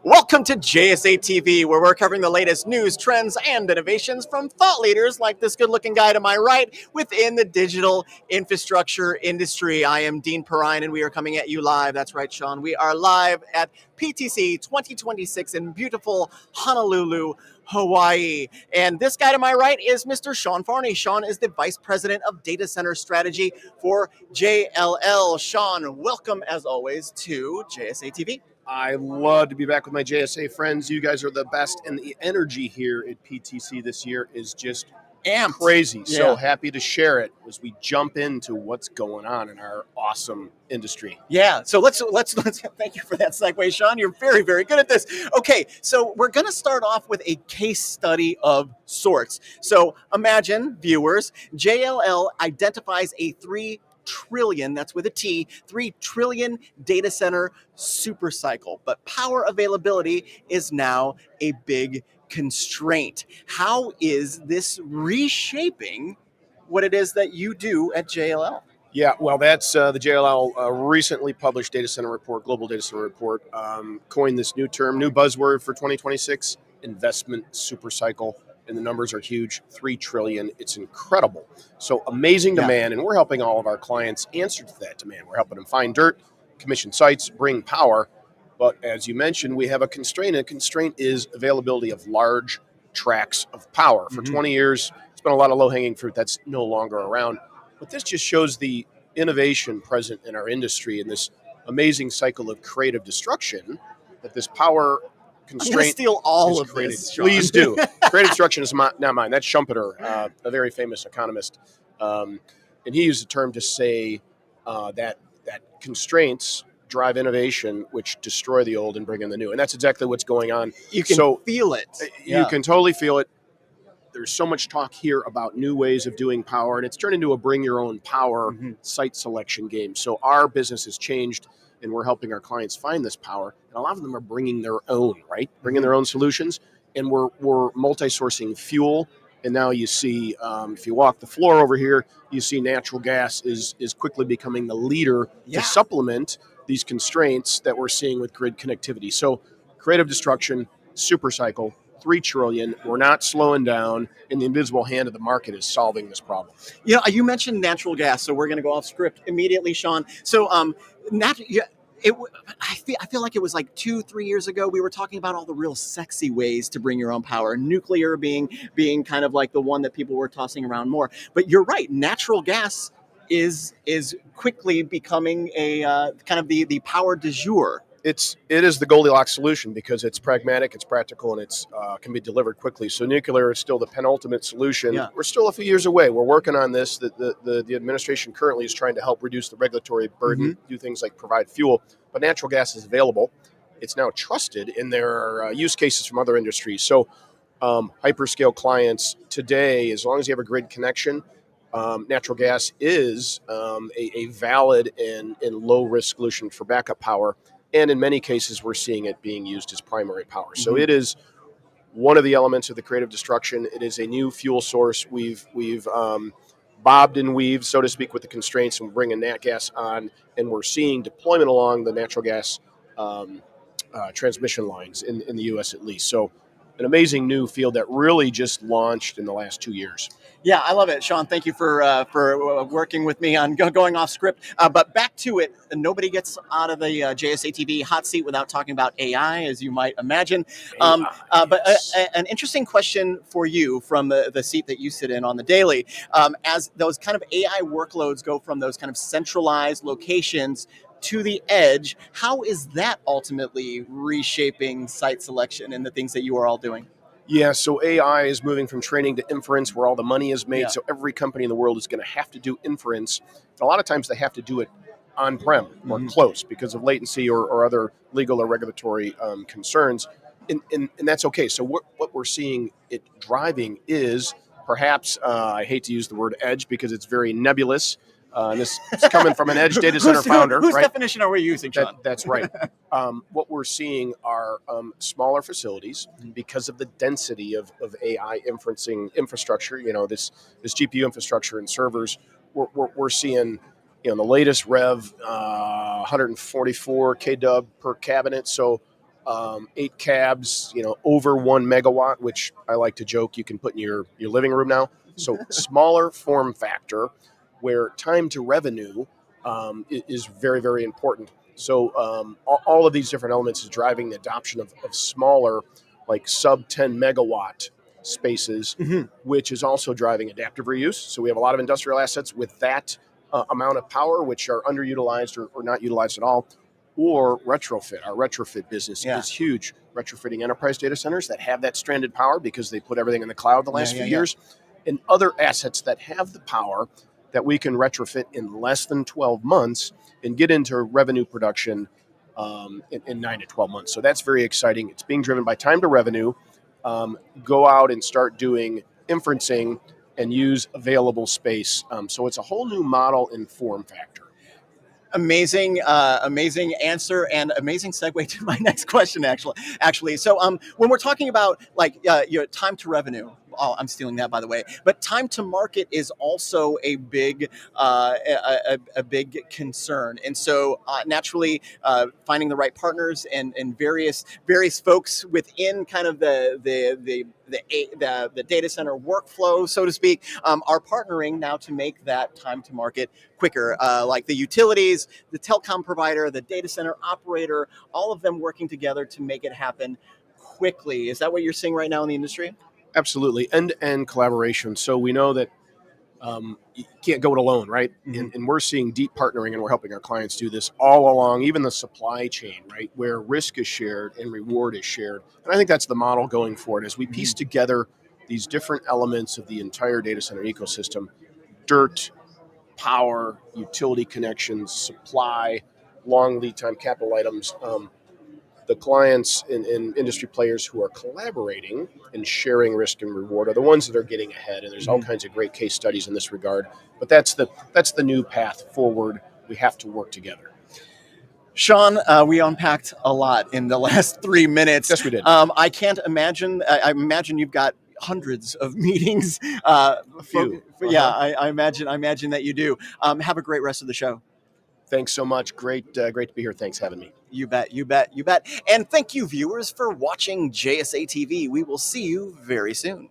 Welcome to JSA TV, where we're covering the latest news, trends, and innovations from thought leaders like this good-looking guy to my right within the digital infrastructure industry. I am Dean Perrine, and we are coming at you live. That's right, Shawn. We are live at PTC 2026 in beautiful Honolulu, Hawaii. And this guy to my right is Mr. Shean Farney. Shawn is the Vice President of Data Center Strategy for JLL. Shawn, welcome as always to JSA TV. I love to be back with my JSA friends. You guys are the best, and the energy here at PTC this year is just Amped. Crazy. Yeah. So happy to share it as we jump into what's going on in our awesome industry. Yeah. So let's thank you for that segue, Shawn. You're very, very good at this. Okay, so we're going to start off with a case study of sorts. So imagine, viewers, JLL identifies a 3 trillion, that's with a T, 3 trillion data center supercycle. But power availability is now a big constraint. How is this reshaping what it is that you do at JLL? Yeah, well, that's the JLL recently published data center report, global data center report, coined this new term, new buzzword for 2026, investment supercycle. And the numbers are huge, 3 trillion. It's incredible. So amazing demand, and we're helping all of our clients answer to that demand. We're helping them find dirt, commission sites, bring power. But as you mentioned, we have a constraint. A constraint is availability of large tracts of power. For 20 years, it's been a lot of low-hanging fruit that's no longer around. But this just shows the innovation present in our industry and this amazing cycle of creative destruction that this power constraint steal all of created. this, Shawn. Please do. Creative destruction is not mine. That's Schumpeter, a very famous economist. And he used a term to say that constraints drive innovation, which destroy the old and bring in the new. And that's exactly what's going on. You can feel it. You can totally feel it. There's so much talk here about new ways of doing power, and it's turned into a bring your own power site selection game. So our business has changed, and we're helping our clients find this power. And a lot of them are bringing their own, right? Bringing their own solutions. And we're multi-sourcing fuel. And now you see, if you walk the floor over here, you see natural gas is quickly becoming the leader to supplement these constraints that we're seeing with grid connectivity. So creative destruction, super cycle, 3 trillion. We're not slowing down, and the invisible hand of the market is solving this problem. You know, you mentioned natural gas, so we're going to go off script immediately, Shawn. So, I feel like it was like 2-3 years ago we were talking about all the real sexy ways to bring your own power. Nuclear being kind of like the one that people were tossing around more. But you're right, natural gas is quickly becoming a kind of the power du jour. It is the Goldilocks solution because it's pragmatic, it's practical, and it's can be delivered quickly. So nuclear is still the penultimate solution. Yeah. We're still a few years away. We're working on this. The administration currently is trying to help reduce the regulatory burden, do things like provide fuel. But natural gas is available. It's now trusted, and there are use cases from other industries. So hyperscale clients today, as long as you have a grid connection, natural gas is a valid and low-risk solution for backup power. And in many cases, we're seeing it being used as primary power. So it is one of the elements of the creative destruction. It is a new fuel source. We've bobbed and weaved, so to speak, with the constraints, and we're bringing nat gas on, and we're seeing deployment along the natural gas transmission lines in the U.S. at least. So an amazing new field that really just launched in the last 2 years. Yeah, I love it, Shawn. Thank you for working with me on going off script. But back to it, nobody gets out of the JSA TV hot seat without talking about AI, as you might imagine. But an interesting question for you from the seat that you sit in on the daily, as those kind of AI workloads go from those kind of centralized locations to the edge, how is that ultimately reshaping site selection and the things that you are all doing? Yeah, so AI is moving from training to inference where all the money is made. Yeah. So every company in the world is going to have to do inference. A lot of times they have to do it on-prem or close because of latency or other legal or regulatory concerns. And that's okay. So what we're seeing it driving is perhaps, I hate to use the word edge because it's very nebulous. And this is coming from an edge data center founder. Whose right? definition are we using, Shawn? That's right. What we're seeing are smaller facilities because of the density of AI inferencing infrastructure. You know, this GPU infrastructure and servers. We're seeing, the latest rev 144 kW per cabinet. So 8 cabs, over 1 megawatt, which I like to joke you can put in your living room now. So smaller form factor, where time to revenue is very, very important. So all of these different elements is driving the adoption of smaller, like sub 10 megawatt spaces, which is also driving adaptive reuse. So we have a lot of industrial assets with that amount of power, which are underutilized or not utilized at all, or retrofit. Our retrofit business is huge. Retrofitting enterprise data centers that have that stranded power because they put everything in the cloud the last few years, and other assets that have the power that we can retrofit in less than 12 months and get into revenue production in 9 to 12 months. So that's very exciting. It's being driven by time to revenue. Go out and start doing inferencing and use available space. So it's a whole new model in form factor. Amazing answer and amazing segue to my next question. Actually, so when we're talking about time to revenue, I'm stealing that, by the way, but time to market is also a big big concern, and so naturally finding the right partners and various folks within kind of the data center workflow, so to speak, are partnering now to make that time to market quicker, like the utilities, the telecom provider, the data center operator, all of them working together to make it happen quickly. Is that what you're seeing right now in the industry? Absolutely. End-to-end collaboration. So we know that you can't go it alone, right? And we're seeing deep partnering, and we're helping our clients do this all along, even the supply chain, right? Where risk is shared and reward is shared. And I think that's the model going forward as we piece together these different elements of the entire data center ecosystem: dirt, power, utility connections, supply, long lead time capital items. The clients and industry players who are collaborating and sharing risk and reward are the ones that are getting ahead. And there's all kinds of great case studies in this regard. But that's the new path forward. We have to work together. Shawn, we unpacked a lot in the last 3 minutes. Yes, we did. I can't imagine. I imagine you've got hundreds of meetings. A few. Yeah, I imagine that you do. Have a great rest of the show. Thanks so much. Great to be here. Thanks for having me. You bet. And thank you, viewers, for watching JSA TV. We will see you very soon.